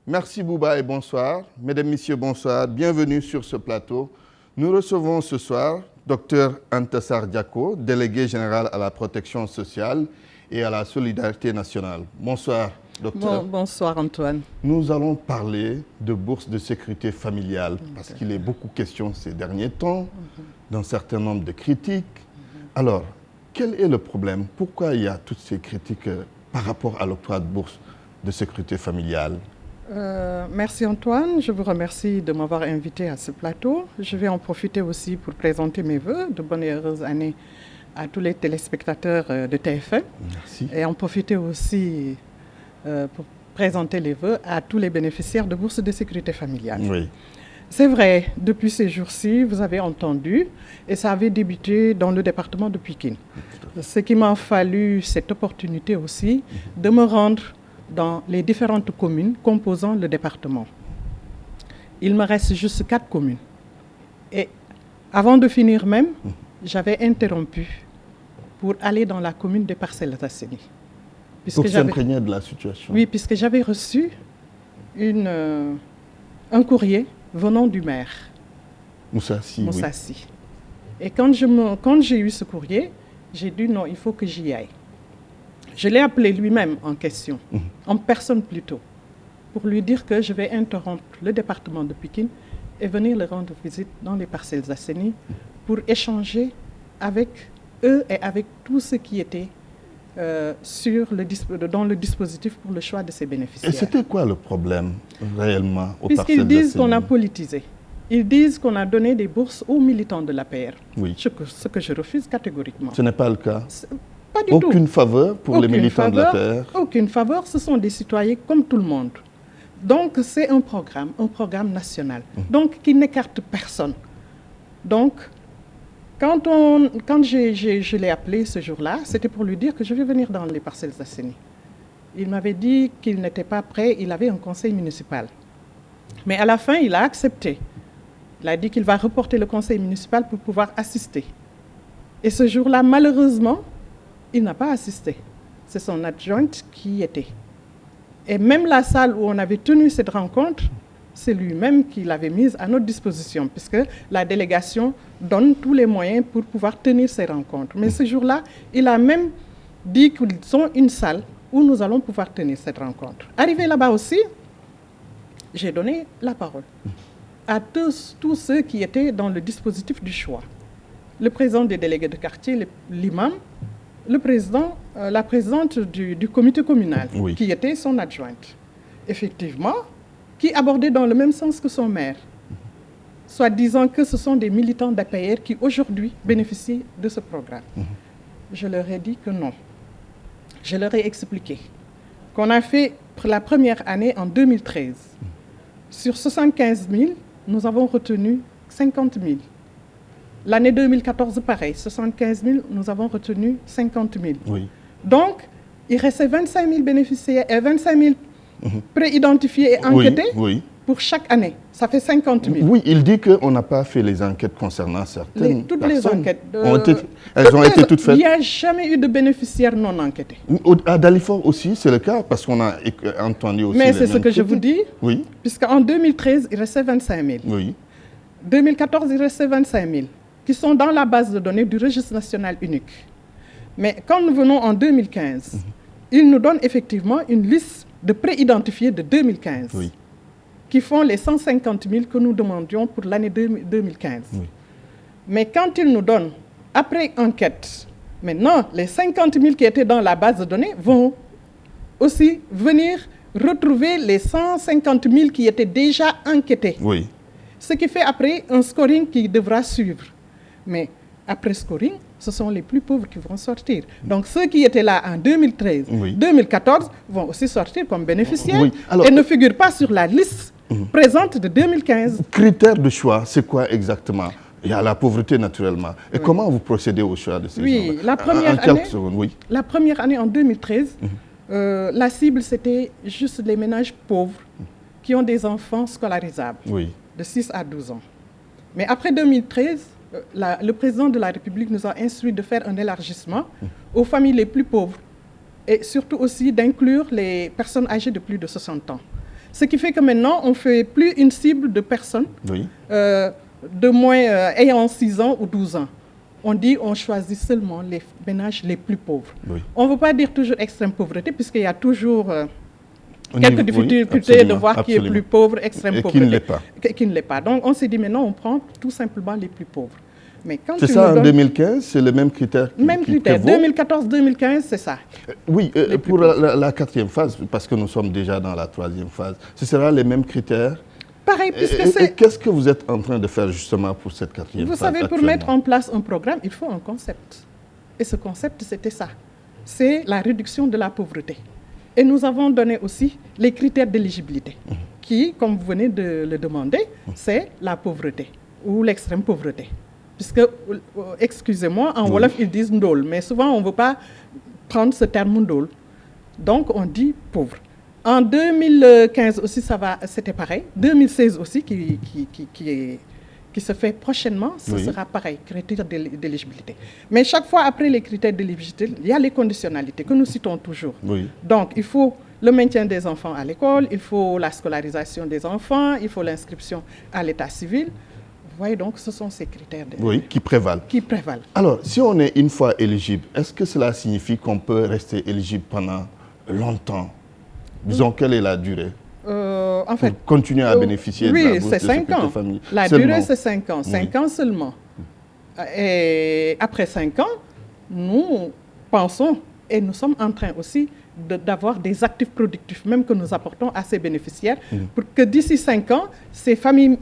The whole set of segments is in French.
Merci Bouba et bonsoir. Mesdames, Messieurs, bonsoir. Bienvenue sur ce plateau. Nous recevons ce soir Dr Antassar Diako, délégué général à la protection sociale et à la solidarité nationale. Bonsoir, docteur. Bonsoir, Antoine. Nous allons parler de bourse de sécurité familiale parce qu'il est beaucoup question ces derniers temps d'un certain nombre de critiques. Alors, quel est le problème? Pourquoi il y a toutes ces critiques par rapport à l'octroi de bourse de sécurité familiale? Merci Antoine, je vous remercie de m'avoir invité à ce plateau. Je vais en profiter aussi pour présenter mes vœux de bonnes et heureuses années à tous les téléspectateurs de TFM. Merci. Et en profiter aussi pour présenter les vœux à tous les bénéficiaires de bourse de sécurité familiale. Oui. C'est vrai, depuis ces jours-ci, vous avez entendu, et ça avait débuté dans le département de Pikine. Ce qui m'a fallu cette opportunité aussi de me rendre dans les différentes communes composant le département. Il me reste juste 4 communes. Et avant de finir même, j'avais interrompu pour aller dans la commune des Parcelles Assainies. Pour s'imprégner de la situation. Oui, puisque j'avais reçu un courrier venant du maire. Moussassi. Moussassi. Oui. Et quand j'ai eu ce courrier, j'ai dit non, il faut que j'y aille. Je l'ai appelé lui-même en question, en personne plutôt, pour lui dire que je vais interrompre le département de Pikine et venir le rendre visite dans les Parcelles Assainies pour échanger avec eux et avec tous ceux qui étaient dans le dispositif pour le choix de ces bénéficiaires. Et c'était quoi le problème réellement aux Parcelles Assainies? Puisqu'ils disent qu'on a politisé. Ils disent qu'on a donné des bourses aux militants de l'APR, oui. Ce que je refuse catégoriquement. Ce n'est pas le cas? Pas du aucune tout. Faveur pour les militants de l'APR? Aucune faveur, ce sont des citoyens comme tout le monde. Donc c'est un programme national, donc qui n'écarte personne. Donc quand je l'ai appelé ce jour-là, c'était pour lui dire que je vais venir dans les Parcelles Assainies. Il m'avait dit qu'il n'était pas prêt, il avait un conseil municipal. Mais à la fin, il a accepté. Il a dit qu'il va reporter le conseil municipal pour pouvoir assister. Et ce jour-là, malheureusement, il n'a pas assisté. C'est son adjointe qui y était. Et même la salle où on avait tenu cette rencontre, c'est lui-même qui l'avait mise à notre disposition, puisque la délégation donne tous les moyens pour pouvoir tenir ces rencontres. Mais ce jour-là, il a même dit qu'ils ont une salle où nous allons pouvoir tenir cette rencontre. Arrivé là-bas aussi, j'ai donné la parole à tous ceux qui étaient dans le dispositif du choix. Le président des délégués de quartier, l'imam, la présidente du comité communal, oui. Qui était son adjointe, effectivement, qui abordait dans le même sens que son maire, soit disant que ce sont des militants d'APR qui aujourd'hui bénéficient de ce programme. Je leur ai dit que non. Je leur ai expliqué qu'on a fait pour la première année en 2013. Sur 75 000, nous avons retenu 50 000. L'année 2014, pareil, 75 000, nous avons retenu 50 000. Oui. Donc, il restait 25 000 bénéficiaires et 25 000 pré-identifiés et enquêtés pour chaque année. Ça fait 50 000. Oui, il dit qu'on n'a pas fait les enquêtes concernant certaines toutes personnes. Les enquêtes. Elles ont été toutes faites. Il n'y a jamais eu de bénéficiaires non enquêtés. À Dalifort aussi, c'est le cas, parce qu'on a entendu aussi. Mais c'est ce que je vous dis. Oui. Puisqu'en 2013, il restait 25 000. Oui. 2014, il restait 25 000. Qui sont dans la base de données du registre national unique. Mais quand nous venons en 2015, ils nous donnent effectivement une liste de pré-identifiés de 2015, oui. Qui font les 150 000 que nous demandions pour l'année 2015. Oui. Mais quand ils nous donnent, après enquête, maintenant, les 50 000 qui étaient dans la base de données vont aussi venir retrouver les 150 000 qui étaient déjà enquêtés. Oui. Ce qui fait après un scoring qui devra suivre. Mais après scoring, ce sont les plus pauvres qui vont sortir. Donc ceux qui étaient là en 2013, oui. 2014 vont aussi sortir comme bénéficiaires, oui. Alors, et ne figurent pas sur la liste présente de 2015. Critères de choix, c'est quoi exactement? Il y a la pauvreté naturellement. Et comment vous procédez au choix de ces gens-là? La première année en 2013, la cible c'était juste les ménages pauvres qui ont des enfants scolarisables de 6 à 12 ans. Mais après 2013, le président de la République nous a instruit de faire un élargissement aux familles les plus pauvres et surtout aussi d'inclure les personnes âgées de plus de 60 ans. Ce qui fait que maintenant, on ne fait plus une cible de personnes de moins ayant 6 ans ou 12 ans. On dit on choisit seulement les ménages les plus pauvres. Oui. On ne veut pas dire toujours extrême pauvreté, puisqu'il y a toujours quelques difficultés de voir qui est plus pauvre, extrême pauvreté. Qui ne l'est pas. Qui ne l'est pas. Donc on s'est dit maintenant on prend tout simplement les plus pauvres. C'est ça en 2015, c'est le même critère Même critère, 2014-2015, c'est ça. Oui, pour la 4e phase, parce que nous sommes déjà dans la 3e phase, ce sera les mêmes critères. Pareil, puisque c'est... Qu'est-ce que vous êtes en train de faire justement pour cette 4e phase? Vous savez, pour mettre en place un programme, il faut un concept. Et ce concept, c'était ça. C'est la réduction de la pauvreté. Et nous avons donné aussi les critères d'éligibilité, qui, comme vous venez de le demander, c'est la pauvreté ou l'extrême pauvreté. Puisque, excusez-moi, en Wolof, ils disent ndol, mais souvent, on ne veut pas prendre ce terme ndol. Donc, on dit pauvre. En 2015 aussi, c'était pareil. 2016 aussi, qui se fait prochainement, ce sera pareil, critères d'éligibilité. Mais chaque fois, après les critères d'éligibilité, il y a les conditionnalités que nous citons toujours. Oui. Donc, il faut le maintien des enfants à l'école, il faut la scolarisation des enfants, il faut l'inscription à l'état civil. Vous voyez, donc, ce sont ces critères qui prévalent. Alors, si on est une fois éligible, est-ce que cela signifie qu'on peut rester éligible pendant longtemps? Disons, quelle est la durée en fait, pour continuer à bénéficier de la bourse de sécurité familiale? La durée, c'est 5 ans. 5 ans seulement. Et après 5 ans, nous pensons, et nous sommes en train aussi d'avoir des actifs productifs, même que nous apportons à ces bénéficiaires, pour que d'ici 5 ans, ces familles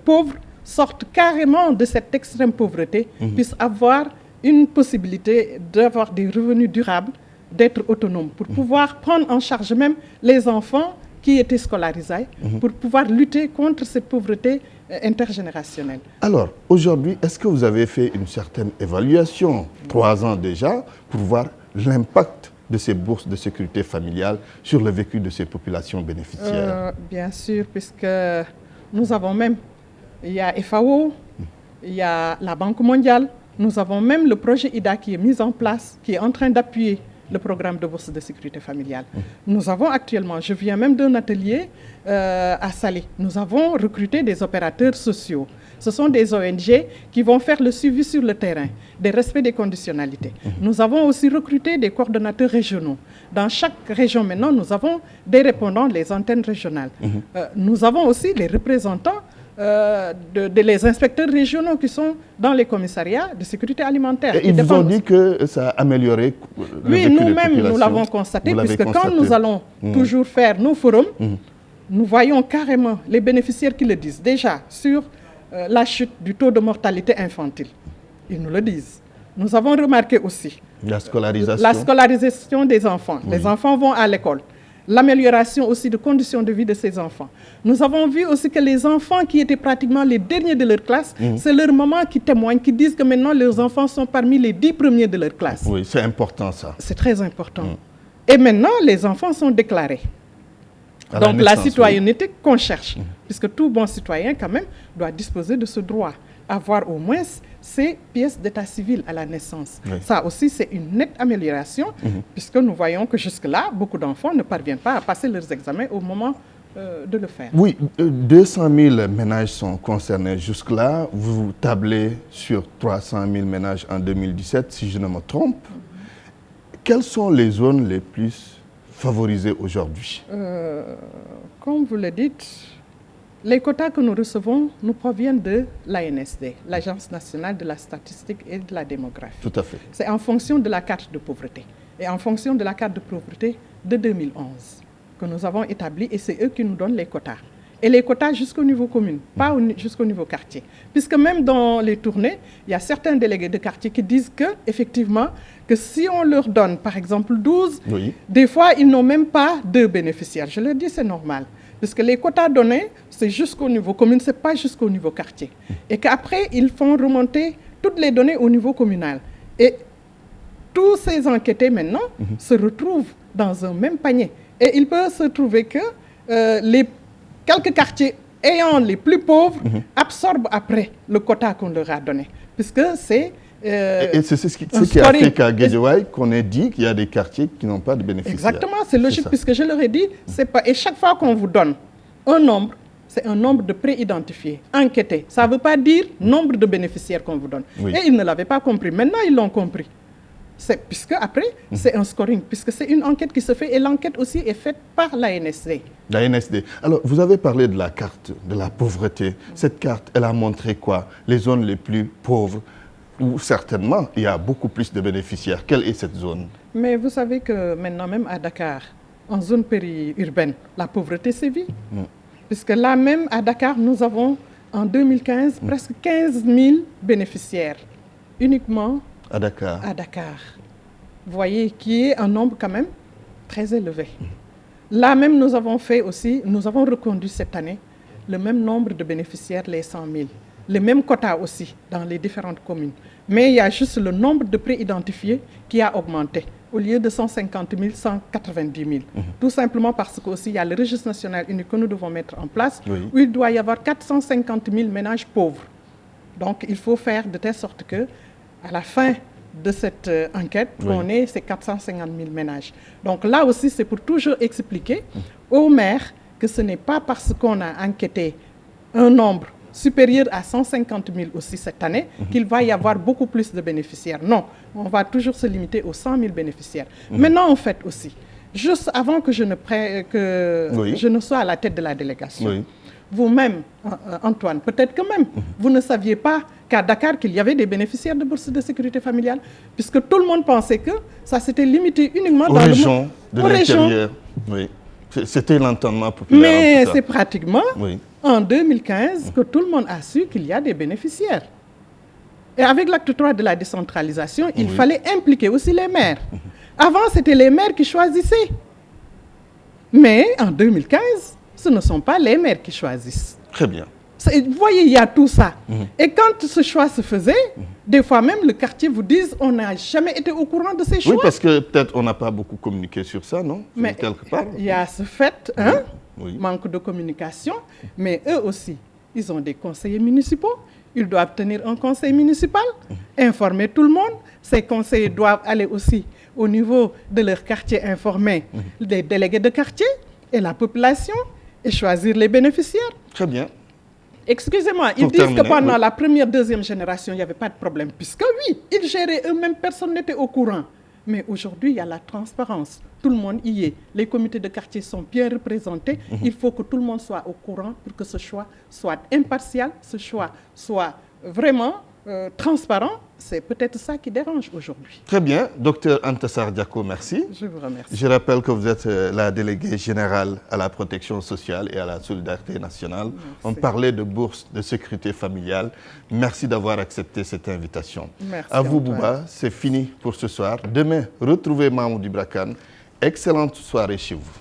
pauvres sortent carrément de cette extrême pauvreté, puissent avoir une possibilité d'avoir des revenus durables, d'être autonomes, pour pouvoir prendre en charge même les enfants qui étaient scolarisés, pour pouvoir lutter contre cette pauvreté intergénérationnelle. Alors, aujourd'hui, est-ce que vous avez fait une certaine évaluation, 3 ans déjà, pour voir l'impact de ces bourses de sécurité familiale sur le vécu de ces populations bénéficiaires? Bien sûr, puisque nous avons même, il y a FAO, il y a la Banque mondiale, nous avons même le projet IDA qui est mis en place, qui est en train d'appuyer le programme de bourse de sécurité familiale. Nous avons actuellement, je viens même d'un atelier à Salé, nous avons recruté des opérateurs sociaux. Ce sont des ONG qui vont faire le suivi sur le terrain, des respects des conditionnalités. Nous avons aussi recruté des coordonnateurs régionaux. Dans chaque région maintenant, nous avons des répondants, les antennes régionales. Nous avons aussi les représentants les inspecteurs régionaux qui sont dans les commissariats de sécurité alimentaire. Et ils vous ont dit que ça a amélioré le vécu des populations? Oui, nous-mêmes, nous l'avons constaté, puisque quand nous allons toujours faire nos forums, nous voyons carrément les bénéficiaires qui le disent. Déjà, sur la chute du taux de mortalité infantile, ils nous le disent. Nous avons remarqué aussi la scolarisation des enfants. Les enfants vont à l'école. L'amélioration aussi de conditions de vie de ces enfants. Nous avons vu aussi que les enfants qui étaient pratiquement les derniers de leur classe, c'est leurs mamans qui témoignent, qui disent que maintenant leurs enfants sont parmi les 10 premiers de leur classe. Oui, c'est important ça. C'est très important. Et maintenant, les enfants sont déclarés. Donc la citoyenneté qu'on cherche, puisque tout bon citoyen quand même doit disposer de ce droit, avoir au moins ces pièces d'état civil à la naissance. Ça aussi, c'est une nette amélioration, puisque nous voyons que jusque-là, beaucoup d'enfants ne parviennent pas à passer leurs examens au moment de le faire. Oui, 200 000 ménages sont concernés jusque-là. Vous tablez sur 300 000 ménages en 2017, si je ne me trompe. Quelles sont les zones les plus favorisées aujourd'hui? Comme vous le dites, les quotas que nous recevons nous proviennent de l'ANSD, l'Agence nationale de la statistique et de la démographie. Tout à fait. C'est en fonction de la carte de pauvreté et en fonction de la carte de pauvreté de 2011 que nous avons établi, et c'est eux qui nous donnent les quotas. Et les quotas jusqu'au niveau commune, pas jusqu'au niveau quartier. Puisque même dans les tournées, il y a certains délégués de quartier qui disent que, effectivement, que si on leur donne, par exemple, 12, des fois, ils n'ont même pas 2 bénéficiaires. Je leur dis, c'est normal. Parce que les quotas donnés, c'est jusqu'au niveau commune, ce n'est pas jusqu'au niveau quartier. Et qu'après, ils font remonter toutes les données au niveau communal. Et tous ces enquêtés, maintenant, se retrouvent dans un même panier. Et il peut se trouver que les quelques quartiers ayant les plus pauvres absorbent après le quota qu'on leur a donné. Puisque c'est... et c'est ce qui a fait qu'à Guédiawaye, qu'on ait dit qu'il y a des quartiers qui n'ont pas de bénéficiaires. Exactement, c'est logique, puisque je leur ai dit, c'est pas... Et chaque fois qu'on vous donne Un nombre, c'est un nombre de préidentifiés, enquêtés. Ça ne veut pas dire nombre de bénéficiaires qu'on vous donne. Oui. Et ils ne l'avaient pas compris. Maintenant, ils l'ont compris. Puisque après, c'est un scoring, puisque c'est une enquête qui se fait et l'enquête aussi est faite par l'ANSD. L'ANSD. Alors, vous avez parlé de la carte de la pauvreté. Cette carte, elle a montré quoi? Les zones les plus pauvres, où certainement il y a beaucoup plus de bénéficiaires. Quelle est cette zone? Mais vous savez que maintenant, même à Dakar, en zone périurbaine, la pauvreté sévit. Puisque là même, à Dakar, nous avons, en 2015, presque 15 000 bénéficiaires, uniquement À Dakar. à Dakar. Vous voyez, qui est un nombre quand même très élevé. Là même, nous avons fait aussi, nous avons reconduit cette année le même nombre de bénéficiaires, les 100 000. Le même quota aussi dans les différentes communes. Mais il y a juste le nombre de préidentifiés qui a augmenté. Au lieu de 150 000, 190 000. Tout simplement parce qu'aussi il y a le registre national unique que nous devons mettre en place, Oui. où il doit y avoir 450 000 ménages pauvres. Donc il faut faire de telle sorte que, à la fin de cette enquête, Oui. on ait ces 450 000 ménages. Donc là aussi, c'est pour toujours expliquer aux maires que ce n'est pas parce qu'on a enquêté un nombre supérieur à 150 000 aussi cette année qu'il va y avoir beaucoup plus de bénéficiaires. Non, on va toujours se limiter aux 100 000 bénéficiaires. Maintenant, en fait aussi, juste avant que je Oui. je ne sois à la tête de la délégation, Oui. vous-même, Antoine, peut-être que même, vous ne saviez pas qu'à Dakar, qu'il y avait des bénéficiaires de bourse de sécurité familiale, puisque tout le monde pensait que ça s'était limité uniquement Aux dans régions de aux régions. l'intérieur. Oui. C'était l'entendement populaire. Mais en tout cas. c'est pratiquement Oui. en 2015 que tout le monde a su qu'il y a des bénéficiaires. Et avec l'acte 3 de la décentralisation, il fallait impliquer aussi les maires. Avant, c'était les maires qui choisissaient. Mais en 2015, ce ne sont pas les maires qui choisissent. Très bien. Vous voyez, il y a tout ça. Et quand ce choix se faisait, des fois même le quartier vous dise on n'a jamais été au courant de ces choix. Oui, parce que peut-être on n'a pas beaucoup communiqué sur ça, non? Mais Quelque part. il y a ce fait, hein, Oui. manque de communication, mais eux aussi, ils ont des conseillers municipaux. Ils doivent tenir un conseil municipal, informer tout le monde. Ces conseillers doivent aller aussi au niveau de leur quartier, informer les délégués de quartier et la population et choisir les bénéficiaires. Très bien. Excusez-moi, ils Pour disent terminer, que pendant oui. la première, deuxième génération, il n'y avait pas de problème. Puisque oui, ils géraient eux-mêmes, personne n'était au courant. Mais aujourd'hui, il y a la transparence. Tout le monde y est. Les comités de quartier sont bien représentés. Il faut que tout le monde soit au courant pour que ce choix soit impartial, ce choix soit vraiment transparent. C'est peut-être ça qui dérange aujourd'hui. Très bien. Docteur Antassar Diako, merci. Je vous remercie. Je rappelle que vous êtes la déléguée générale à la protection sociale et à la solidarité nationale. Merci. On parlait de bourse de sécurité familiale. Merci d'avoir accepté cette invitation. Merci, À vous, Antoine. Bouba, c'est fini pour ce soir. Demain, retrouvez Mamoudou Ibrakan. Excellente soirée chez vous.